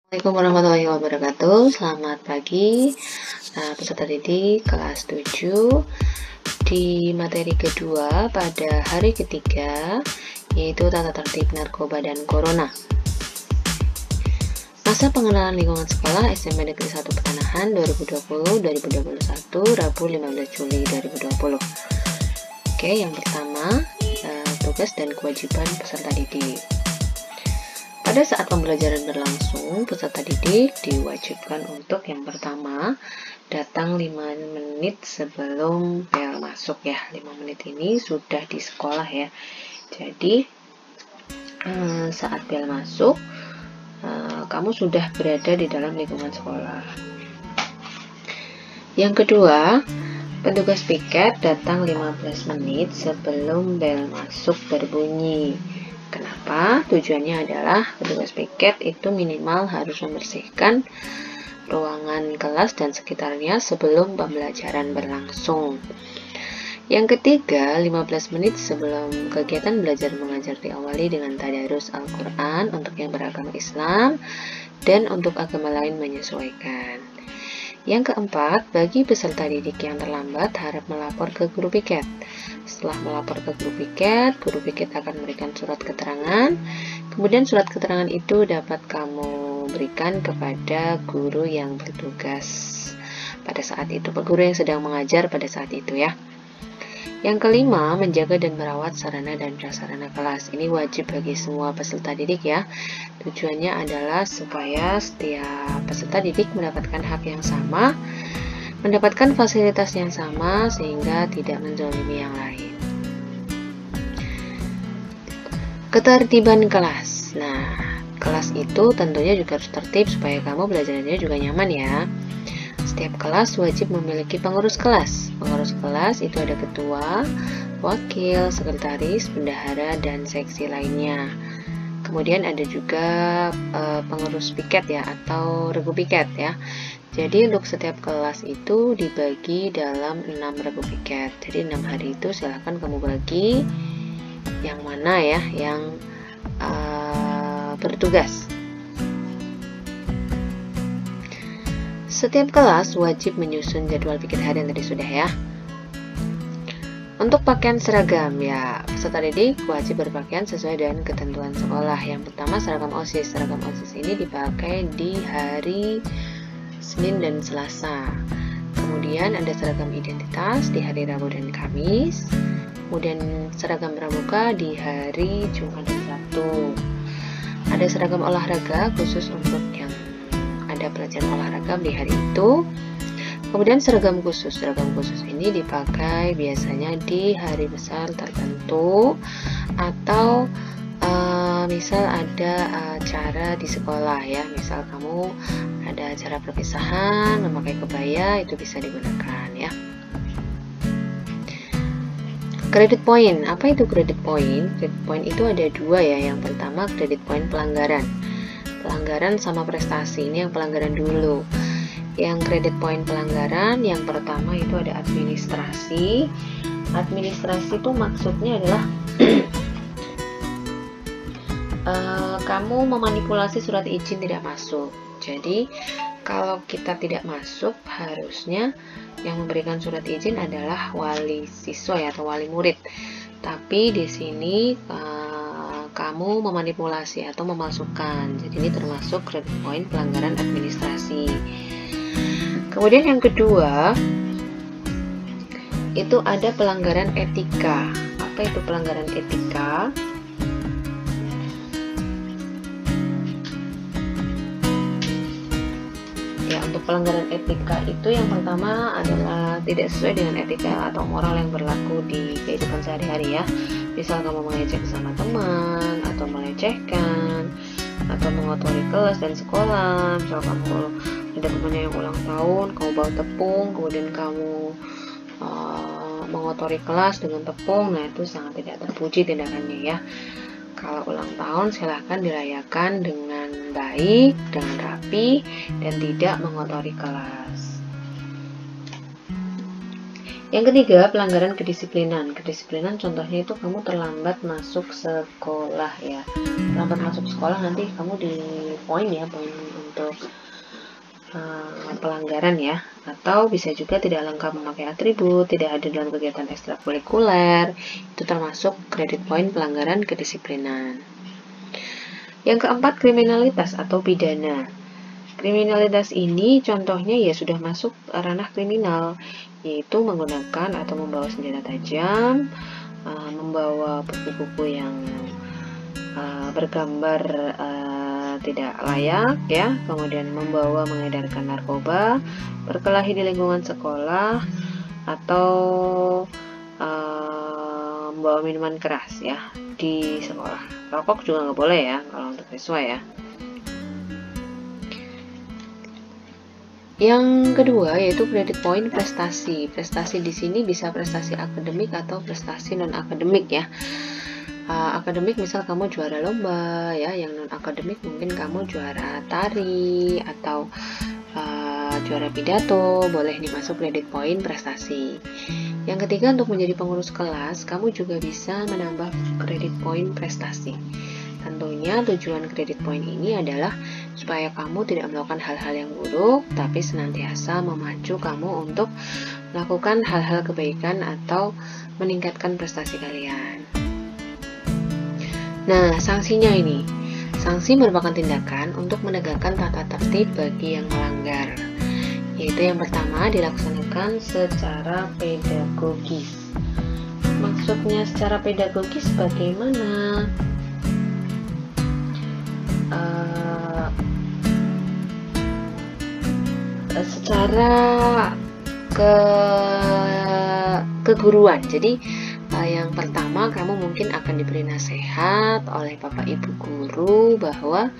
Assalamualaikum warahmatullahi wabarakatuh. Selamat pagi peserta didik kelas 7 di materi kedua pada hari ketiga, yaitu tata tertib narkoba dan corona. Masa pengenalan lingkungan sekolah SMP Negeri 1 Pertanahan 2020-2021 Rabu 15 Juli 2020. Oke, yang pertama tugas dan kewajiban peserta didik. Pada saat pembelajaran berlangsung, peserta didik diwajibkan untuk yang pertama datang 5 menit sebelum bel masuk ya. 5 menit ini sudah di sekolah ya. Jadi saat bel masuk, kamu sudah berada di dalam lingkungan sekolah. Yang kedua, petugas piket datang 15 menit sebelum bel masuk berbunyi. Kenapa? Tujuannya adalah petugas piket itu minimal harus membersihkan ruangan kelas dan sekitarnya sebelum pembelajaran berlangsung. Yang ketiga, 15 menit sebelum kegiatan belajar mengajar diawali dengan tadarus Al-Quran untuk yang beragama Islam dan untuk agama lain menyesuaikan. Yang keempat, bagi peserta didik yang terlambat harap melapor ke guru piket. Setelah melapor ke guru piket akan memberikan surat keterangan. Kemudian surat keterangan itu dapat kamu berikan kepada guru yang bertugas pada saat itu, guru yang sedang mengajar pada saat itu ya. Yang kelima, menjaga dan merawat sarana dan prasarana kelas. Ini wajib bagi semua peserta didik ya. Tujuannya adalah supaya setiap peserta didik mendapatkan hak yang sama, mendapatkan fasilitas yang sama sehingga tidak menzalimi yang lain. Ketertiban kelas. Nah, kelas itu tentunya juga harus tertib supaya kamu belajarnya juga nyaman ya. Setiap kelas wajib memiliki pengurus kelas. Pengurus kelas itu ada ketua, wakil, sekretaris, bendahara, dan seksi lainnya. Kemudian ada juga pengurus piket ya atau regu piket ya. Jadi untuk setiap kelas itu dibagi dalam 6 regu piket. Jadi 6 hari itu silahkan kamu bagi yang mana ya yang bertugas. Setiap kelas wajib menyusun jadwal piket harian tadi sudah ya. Untuk pakaian seragam ya, peserta didik wajib berpakaian sesuai dengan ketentuan sekolah. Yang pertama seragam OSIS. Seragam OSIS ini dipakai di hari Senin dan Selasa. Kemudian ada seragam identitas di hari Rabu dan Kamis. Kemudian seragam pramuka di hari Jumat dan Sabtu. Ada seragam olahraga khusus untuk yang ada pelajaran olahraga di hari itu. Kemudian seragam khusus. Seragam khusus ini dipakai biasanya di hari besar tertentu atau misal ada acara di sekolah ya. Misal kamu ada acara perpisahan memakai kebaya, itu bisa digunakan ya. Kredit poin. Apa itu kredit poin? Kredit poin itu ada dua ya. Yang pertama kredit poin pelanggaran. Pelanggaran sama prestasi. Ini yang pelanggaran dulu. Yang kredit poin pelanggaran yang pertama itu ada administrasi. Administrasi itu maksudnya adalah kamu memanipulasi surat izin tidak masuk. Jadi kalau kita tidak masuk, harusnya yang memberikan surat izin adalah wali siswa ya, atau wali murid. Tapi di sini kamu memanipulasi atau memasukkan. Jadi ini termasuk kredit poin pelanggaran administrasi. Kemudian yang kedua itu ada pelanggaran etika. Apa itu pelanggaran etika? Ya, untuk pelanggaran etika itu yang pertama adalah tidak sesuai dengan etika atau moral yang berlaku di kehidupan sehari-hari ya. Misal kamu mengejek sama teman, atau melecehkan, atau mengotori kelas dan sekolah. Misal kamu ada temannya yang ulang tahun, kamu bawa tepung, kemudian kamu mengotori kelas dengan tepung. Nah, itu sangat tidak terpuji tindakannya ya. Kalau ulang tahun silahkan dirayakan dengan baik, dengan rapi, dan tidak mengotori kelas. Yang ketiga, pelanggaran kedisiplinan. Kedisiplinan contohnya itu kamu terlambat masuk sekolah ya. Terlambat masuk sekolah nanti kamu di poin ya, poin untuk pelanggaran ya, atau bisa juga tidak lengkap memakai atribut, tidak hadir dalam kegiatan ekstrakurikuler, itu termasuk kredit poin pelanggaran kedisiplinan. Yang keempat, kriminalitas atau pidana. Kriminalitas ini contohnya ya sudah masuk ranah kriminal, yaitu menggunakan atau membawa senjata tajam, membawa buku-buku yang bergambar tidak layak ya, kemudian mengedarkan narkoba, berkelahi di lingkungan sekolah, atau membawa minuman keras ya di sekolah. Rokok juga nggak boleh ya kalau untuk siswa ya. Yang kedua yaitu kredit poin prestasi. Prestasi di sini bisa prestasi akademik atau prestasi non akademik ya. Akademik misal kamu juara lomba ya, yang non akademik mungkin kamu juara tari atau juara pidato, boleh dimasuk kredit poin prestasi. Yang ketiga, untuk menjadi pengurus kelas kamu juga bisa menambah kredit poin prestasi. Tentunya tujuan kredit poin ini adalah supaya kamu tidak melakukan hal-hal yang buruk, tapi senantiasa memacu kamu untuk melakukan hal-hal kebaikan atau meningkatkan prestasi kalian. Nah, sanksinya ini. Sanksi merupakan tindakan untuk menegakkan tata tertib bagi yang melanggar. Yaitu yang pertama, dilaksanakan secara pedagogis. Maksudnya secara pedagogis bagaimana? Secara keguruan. Jadi yang pertama, kamu mungkin akan diberi nasihat oleh Bapak Ibu guru bahwa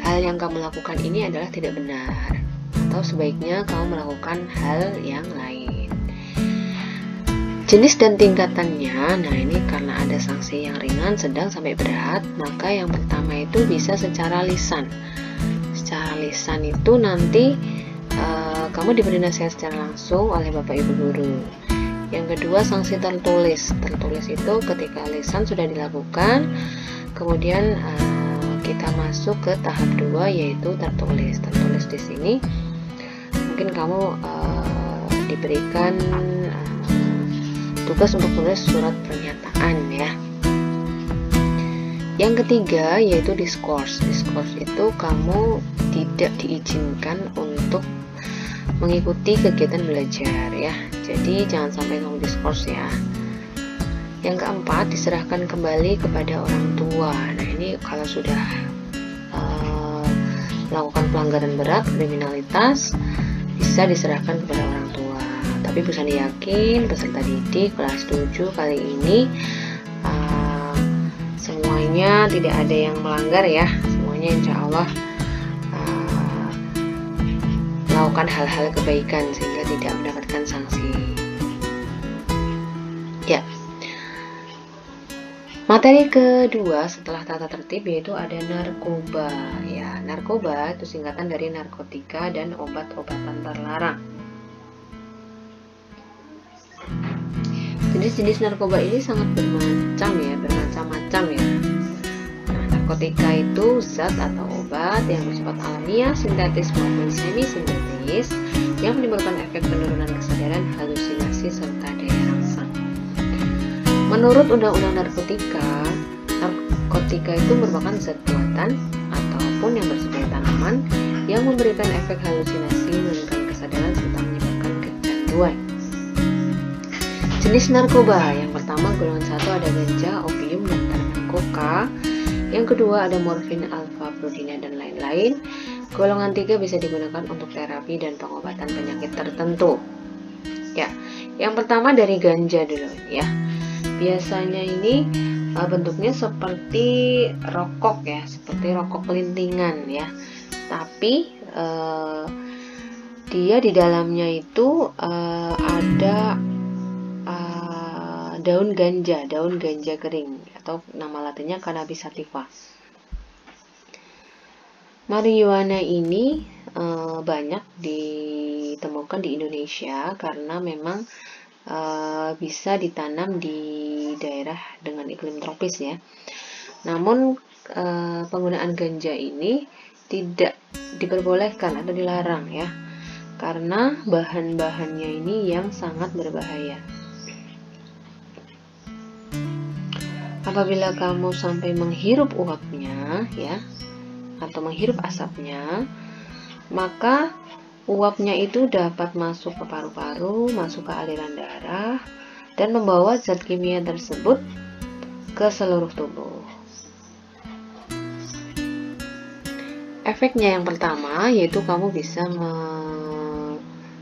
hal yang kamu lakukan ini adalah tidak benar, atau sebaiknya kamu melakukan hal yang lain. Jenis dan tingkatannya, nah ini karena ada sanksi yang ringan, sedang, sampai berat, maka yang pertama itu bisa secara lisan. Secara lisan itu nanti kamu diberi nasihat secara langsung oleh Bapak Ibu guru. Yang kedua, sanksi tertulis. Tertulis itu ketika lisan sudah dilakukan, kemudian kita masuk ke tahap 2 yaitu tertulis. Tertulis di sini mungkin kamu diberikan tugas untuk tulis surat pernyataan ya. Yang ketiga yaitu diskors. Diskors itu kamu tidak diizinkan untuk mengikuti kegiatan belajar ya. Jadi jangan sampai kamu diskors ya. Yang keempat, diserahkan kembali kepada orang tua. Nah ini kalau sudah melakukan pelanggaran berat, kriminalitas, bisa diserahkan kepada orang tua. Tapi Bu Sandi yakin peserta didik kelas 7 kali ini semuanya tidak ada yang melanggar ya. Semuanya insya Allah melakukan hal-hal kebaikan sehingga tidak mendapatkan sanksi. Ya. Materi kedua setelah tata tertib yaitu ada narkoba. Ya, narkoba itu singkatan dari narkotika dan obat-obatan terlarang. Jenis-jenis narkoba ini sangat bermacam-macam ya. Nah, narkotika itu zat atau obat yang bersifat alamiah, sintetis maupun semi-sintetis yang menimbulkan efek penurunan kesadaran, halusinasi, serta daya rasa. Menurut Undang-Undang narkotika itu merupakan zat buatan ataupun yang bersifat tanaman yang memberikan efek halusinasi, menurunkan kesadaran, serta menyebabkan kecanduan. Jenis narkoba, yang pertama golongan 1 ada ganja, opium, dan tanaman koka. Yang kedua ada morfin, alfa, prodina, dan lain-lain. Golongan 3 bisa digunakan untuk terapi dan pengobatan penyakit tertentu. Ya, yang pertama dari ganja dulu ya. Biasanya ini bentuknya seperti rokok ya, seperti rokok kelintingan ya. Tapi dia di dalamnya itu ada daun ganja kering atau nama latinnya Cannabis sativa. Marijuana ini banyak ditemukan di Indonesia karena memang bisa ditanam di daerah dengan iklim tropis ya. Namun penggunaan ganja ini tidak diperbolehkan atau dilarang ya, karena bahan-bahannya ini yang sangat berbahaya. Apabila kamu sampai menghirup uapnya ya, atau menghirup asapnya, maka uapnya itu dapat masuk ke paru-paru, masuk ke aliran darah, dan membawa zat kimia tersebut ke seluruh tubuh. Efeknya yang pertama yaitu kamu bisa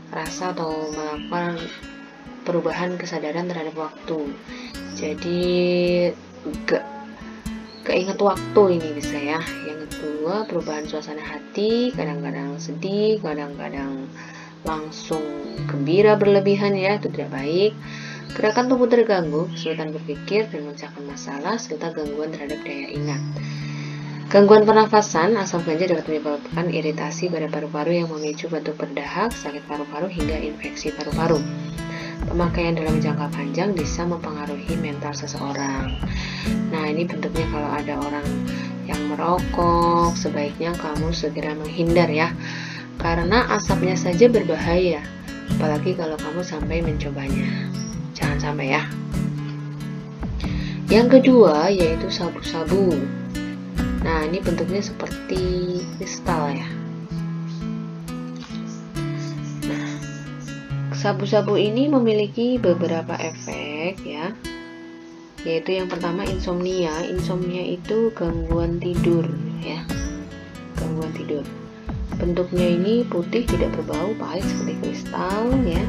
merasa atau melakukan perubahan kesadaran terhadap waktu. Jadi keinget waktu ini bisa ya. Yang kedua, perubahan suasana hati, kadang-kadang sedih, kadang-kadang langsung gembira berlebihan ya, itu tidak baik. Gerakan tubuh terganggu, kesulitan berpikir dan memecahkan masalah, serta gangguan terhadap daya ingat. Gangguan pernafasan, asam ganja dapat menyebabkan iritasi pada paru-paru yang memicu batuk berdahak, sakit paru-paru hingga infeksi paru-paru. Pemakaian dalam jangka panjang bisa mempengaruhi mental seseorang. Nah, ini bentuknya kalau ada orang yang merokok, sebaiknya kamu segera menghindar ya, karena asapnya saja berbahaya, apalagi kalau kamu sampai mencobanya. Jangan sampai ya. Yang kedua yaitu sabu-sabu. Nah, ini bentuknya seperti kristal ya. Nah, sabu-sabu ini memiliki beberapa efek ya, yaitu yang pertama insomnia. Insomnia itu gangguan tidur ya, gangguan tidur. Bentuknya ini putih, tidak berbau, pahit seperti kristal ya.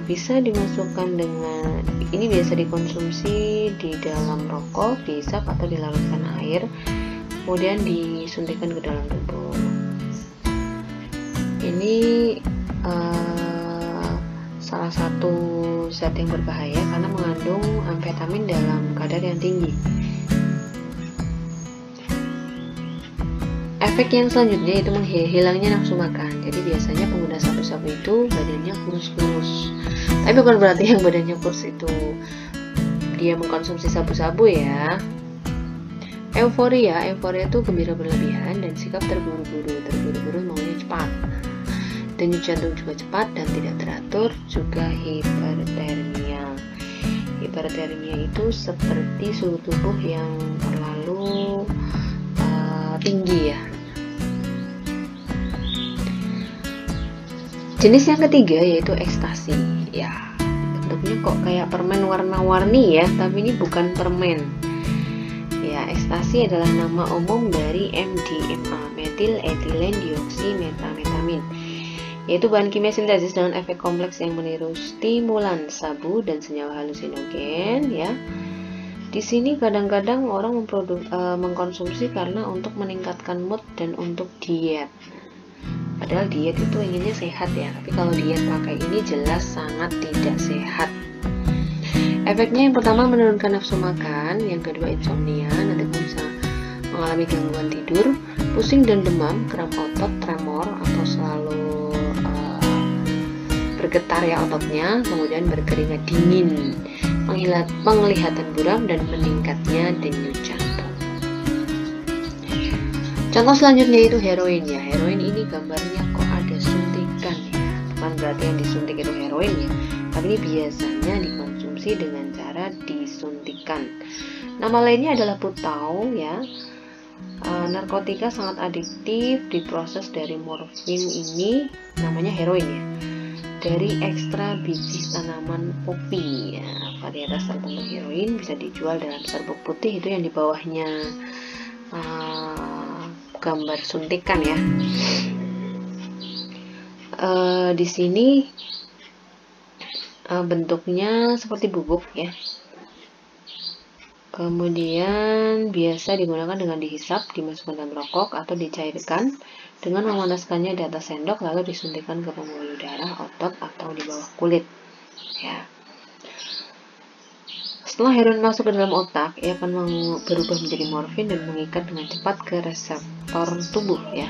Bisa dimasukkan dengan, ini biasa dikonsumsi di dalam rokok, dihisap atau dilarutkan air, kemudian disuntikkan ke dalam tubuh. Ini salah satu zat yang berbahaya karena mengandung amfetamin dalam kadar yang tinggi. Efek yang selanjutnya itu menghilangnya nafsu makan. Jadi biasanya pengguna sabu-sabu itu badannya kurus-kurus. Tapi bukan berarti yang badannya kurus itu dia mengkonsumsi sabu-sabu ya. Euforia itu gembira berlebihan dan sikap terburu-buru maunya cepat. Denyut jantung juga cepat dan tidak teratur, juga hipertermia. Hipertermia itu seperti suhu tubuh yang terlalu tinggi ya. Jenis yang ketiga yaitu ekstasi. Ya, bentuknya kok kayak permen warna-warni ya, tapi ini bukan permen. Ya, ekstasi adalah nama umum dari MDMA, metil etilen dioksimetamfetamin, yaitu bahan kimia sintesis dengan efek kompleks yang meniru stimulan sabu dan senyawa halusinogen ya. Di sini kadang-kadang orang mengkonsumsi karena untuk meningkatkan mood dan untuk diet. Padahal diet itu inginnya sehat ya, tapi kalau diet pakai ini jelas sangat tidak sehat. Efeknya yang pertama menurunkan nafsu makan, yang kedua insomnia, nanti kamu bisa mengalami gangguan tidur, pusing dan demam, kram otot, tremor atau selalu bergetar ya ototnya, kemudian berkeringat dingin, penglihatan buram dan meningkatnya denyut jantung. Contoh selanjutnya itu heroin ya. Heroin ini gambarnya kok ada suntikan ya. Bukan berarti yang disuntik itu heroin ya, tapi ini biasanya dikonsumsi dengan cara disuntikan. Nama lainnya adalah putau ya. Narkotika sangat adiktif, diproses dari morfin ini, namanya heroin ya, dari ekstra biji tanaman popi ya. Varietas tertentu heroin bisa dijual dalam serbuk putih, itu yang di bawahnya gambar suntikan ya. Di sini bentuknya seperti bubuk ya. Kemudian biasa digunakan dengan dihisap, dimasukkan dalam rokok atau dicairkan dengan memanaskannya di atas sendok lalu disuntikkan ke pembuluh darah, otot atau di bawah kulit ya. Setelah heroin masuk ke dalam otak, ia akan berubah menjadi morfin dan mengikat dengan cepat ke reseptor tubuh ya.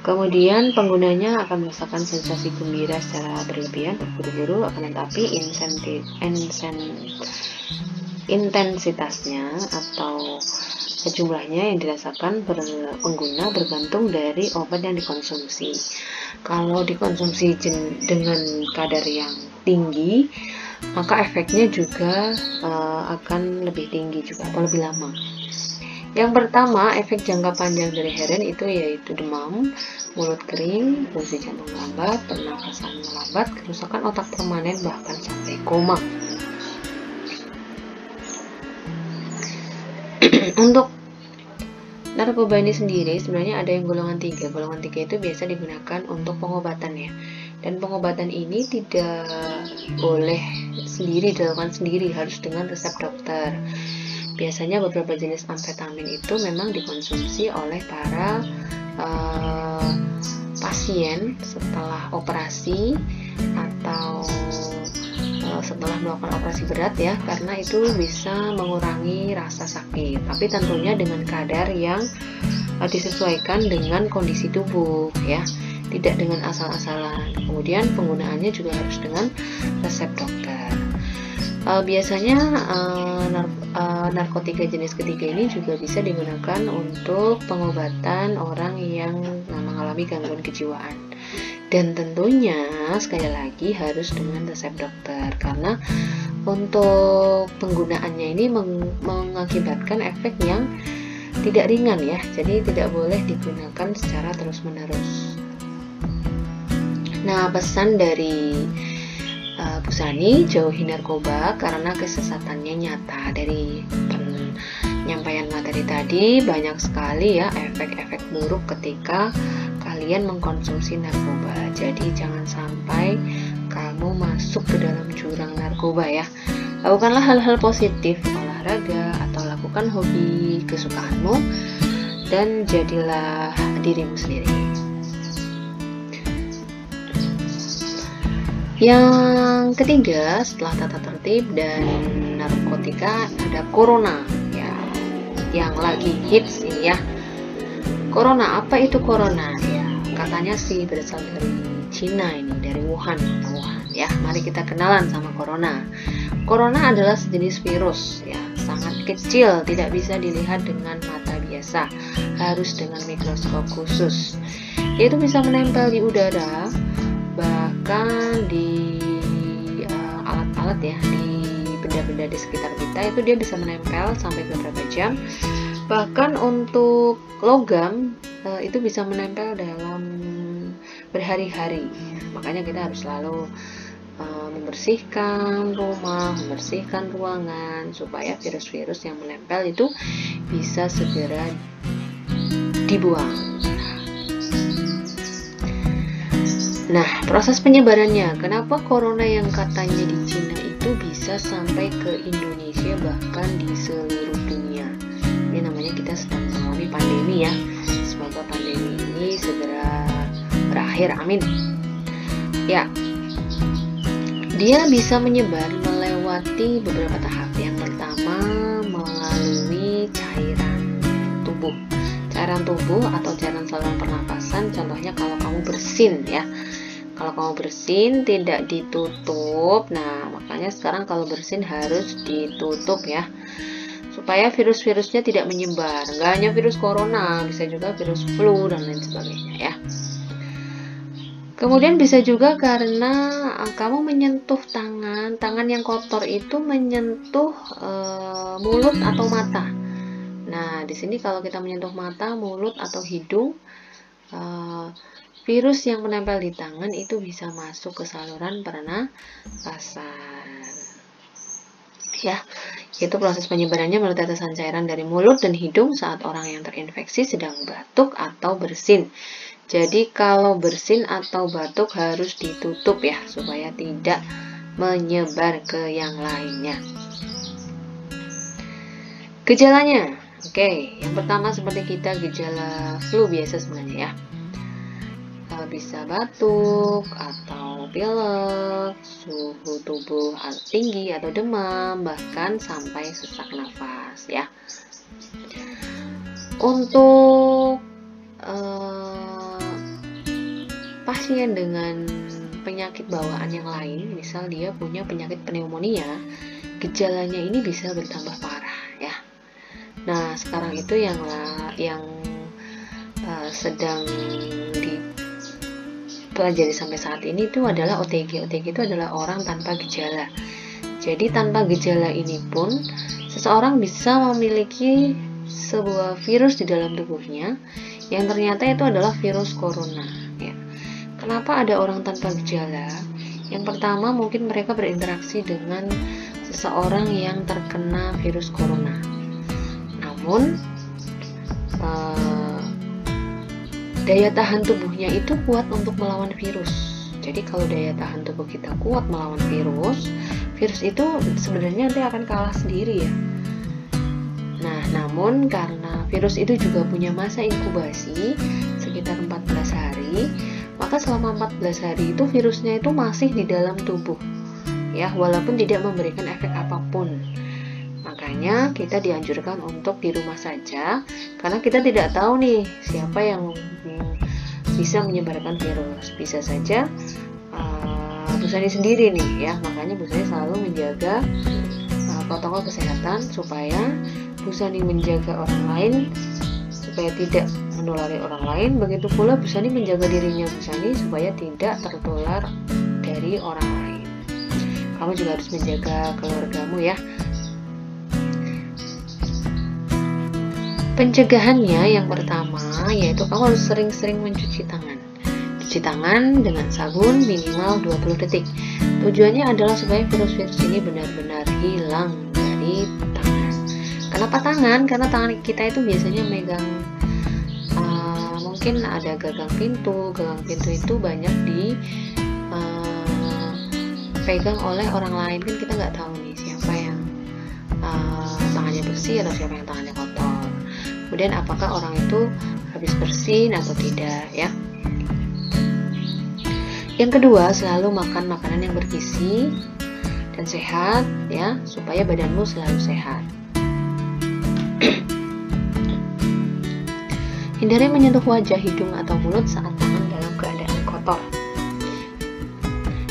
Kemudian penggunanya akan merasakan sensasi gembira secara berlebihan, terburu-buru, akan tetapi intensitasnya atau Jumlahnya yang dirasakan pengguna bergantung dari obat yang dikonsumsi. Kalau dikonsumsi dengan kadar yang tinggi, maka efeknya juga akan lebih tinggi juga atau lebih lama. Yang pertama, efek jangka panjang dari heroin itu yaitu demam, mulut kering, fungsi jantung melambat, pernafasan melambat, kerusakan otak permanen, bahkan sampai koma. Untuk narkoba ini sendiri sebenarnya ada yang golongan 3. Golongan 3 itu biasa digunakan untuk pengobatan ya. Dan pengobatan ini tidak boleh dilakukan sendiri, harus dengan resep dokter. Biasanya beberapa jenis amfetamin itu memang dikonsumsi oleh para pasien setelah operasi atau setelah melakukan operasi berat ya, karena itu bisa mengurangi rasa sakit, tapi tentunya dengan kadar yang disesuaikan dengan kondisi tubuh ya, tidak dengan asal-asalan. Kemudian penggunaannya juga harus dengan resep dokter. Biasanya narkotika jenis ketiga ini juga bisa digunakan untuk pengobatan orang yang mengalami gangguan kejiwaan. Dan tentunya sekali lagi harus dengan resep dokter, karena untuk penggunaannya ini mengakibatkan efek yang tidak ringan ya, jadi tidak boleh digunakan secara terus-menerus. Nah, pesan dari Bu Sani, jauhi narkoba karena kesesatannya nyata. Dari penyampaian materi tadi banyak sekali ya efek-efek buruk ketika kalian mengkonsumsi narkoba. Jadi jangan sampai kamu masuk ke dalam jurang narkoba ya. Lakukanlah hal-hal positif, olahraga atau lakukan hobi kesukaanmu, dan jadilah dirimu sendiri. Yang ketiga, setelah tata tertib dan narkotika, ada corona ya, yang lagi hits ini ya. Corona, apa itu corona ya? Katanya sih berasal dari Cina ini, dari Wuhan ya. Mari kita kenalan sama corona. Corona adalah sejenis virus ya, sangat kecil, tidak bisa dilihat dengan mata biasa, harus dengan mikroskop khusus. Itu bisa menempel di udara, bahkan di alat-alat ya, di benda-benda di sekitar kita itu dia bisa menempel sampai beberapa jam. Bahkan untuk logam itu bisa menempel dalam berhari-hari. Makanya kita harus selalu membersihkan rumah, membersihkan ruangan, supaya virus-virus yang menempel itu bisa segera dibuang. Nah, proses penyebarannya, kenapa corona yang katanya di Cina itu bisa sampai ke Indonesia, bahkan di seluruh dunia? Ini namanya kita sedang mengalami pandemi ya. Semoga pandemi ini segera berakhir, amin. Ya, dia bisa menyebar melewati beberapa tahap. Yang pertama, melalui cairan tubuh. Cairan tubuh atau cairan saluran pernapasan, contohnya kalau kamu bersin ya. Kalau kamu bersin tidak ditutup, nah makanya sekarang kalau bersin harus ditutup ya, supaya virus-virusnya tidak menyebar. Nggak hanya virus corona, bisa juga virus flu dan lain sebagainya ya. Kemudian bisa juga karena kamu menyentuh tangan yang kotor itu menyentuh mulut atau mata. Nah, di sini kalau kita menyentuh mata, mulut atau hidung, virus yang menempel di tangan itu bisa masuk ke saluran pernapasan. Ya, itu proses penyebarannya melalui tetesan cairan dari mulut dan hidung saat orang yang terinfeksi sedang batuk atau bersin. Jadi kalau bersin atau batuk harus ditutup ya, supaya tidak menyebar ke yang lainnya. Gejalanya, oke, yang pertama seperti kita gejala flu biasa sebenarnya ya. Bisa batuk atau pilek, suhu tubuh tinggi atau demam, bahkan sampai sesak nafas ya. Untuk pasien dengan penyakit bawaan yang lain, misal dia punya penyakit pneumonia, gejalanya ini bisa bertambah parah ya. Nah, sekarang itu yang sedang dipelajari sampai saat ini itu adalah OTG. OTG itu adalah orang tanpa gejala. Jadi tanpa gejala ini pun seseorang bisa memiliki sebuah virus di dalam tubuhnya yang ternyata itu adalah virus corona. Ya. Kenapa ada orang tanpa gejala? Yang pertama, mungkin mereka berinteraksi dengan seseorang yang terkena virus corona. Namun daya tahan tubuhnya itu kuat untuk melawan virus. Jadi kalau daya tahan tubuh kita kuat melawan virus, virus itu sebenarnya nanti akan kalah sendiri ya. Nah, namun karena virus itu juga punya masa inkubasi sekitar 14 hari, maka selama 14 hari itu virusnya itu masih di dalam tubuh ya, walaupun tidak memberikan efek apapun. Makanya kita dianjurkan untuk di rumah saja, karena kita tidak tahu nih siapa yang bisa menyebarkan virus. Bisa saja Bu Sani sendiri nih ya, makanya Bu Sani selalu menjaga protokol kesehatan supaya Bu Sani menjaga orang lain supaya tidak menulari orang lain. Begitu pula Bu Sani menjaga dirinya Bu Sani supaya tidak tertular dari orang lain. Kamu juga harus menjaga keluargamu ya. Pencegahannya yang pertama yaitu kamu harus sering-sering mencuci tangan. Cuci tangan dengan sabun minimal 20 detik. Tujuannya adalah supaya virus-virus ini benar-benar hilang dari tangan. Kenapa tangan? Karena tangan kita itu biasanya megang mungkin ada gagang pintu itu banyak dipegang oleh orang lain, kan kita nggak tahu nih siapa yang tangannya bersih atau siapa yang tangannya kotor. Kemudian apakah orang itu habis bersin atau tidak ya. Yang kedua, selalu makan makanan yang bergizi dan sehat ya, supaya badanmu selalu sehat. Hindari menyentuh wajah, hidung, atau mulut saat tangan dalam keadaan kotor.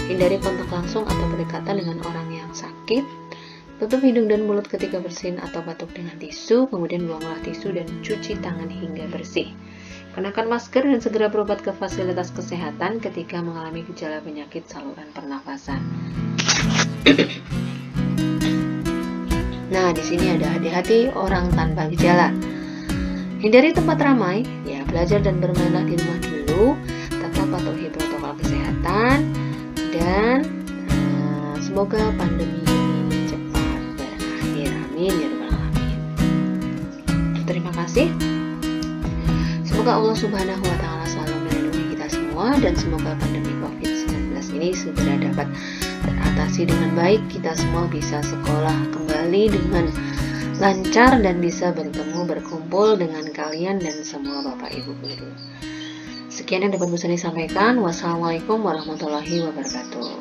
Hindari kontak langsung atau berdekatan dengan orang yang sakit. Tutup hidung dan mulut ketika bersin atau batuk dengan tisu, kemudian buanglah tisu dan cuci tangan hingga bersih. Kenakan masker dan segera berobat ke fasilitas kesehatan ketika mengalami gejala penyakit saluran pernafasan. Nah, di sini ada hati-hati orang tanpa gejala. Hindari tempat ramai, ya belajar dan bermainlah di rumah dulu, tetap patuhi protokol kesehatan, dan semoga pandemi ini cepat berakhir. Amin ya rabbal alamin. Terima kasih. Semoga Allah Subhanahu wa Ta'ala selalu melindungi kita semua, dan semoga pandemi COVID-19 ini segera dapat teratasi dengan baik. Kita semua bisa sekolah kembali dengan lancar dan bisa berkumpul dengan kalian dan semua Bapak Ibu guru. Sekian yang dapat Bu Sani sampaikan. Wassalamualaikum warahmatullahi wabarakatuh.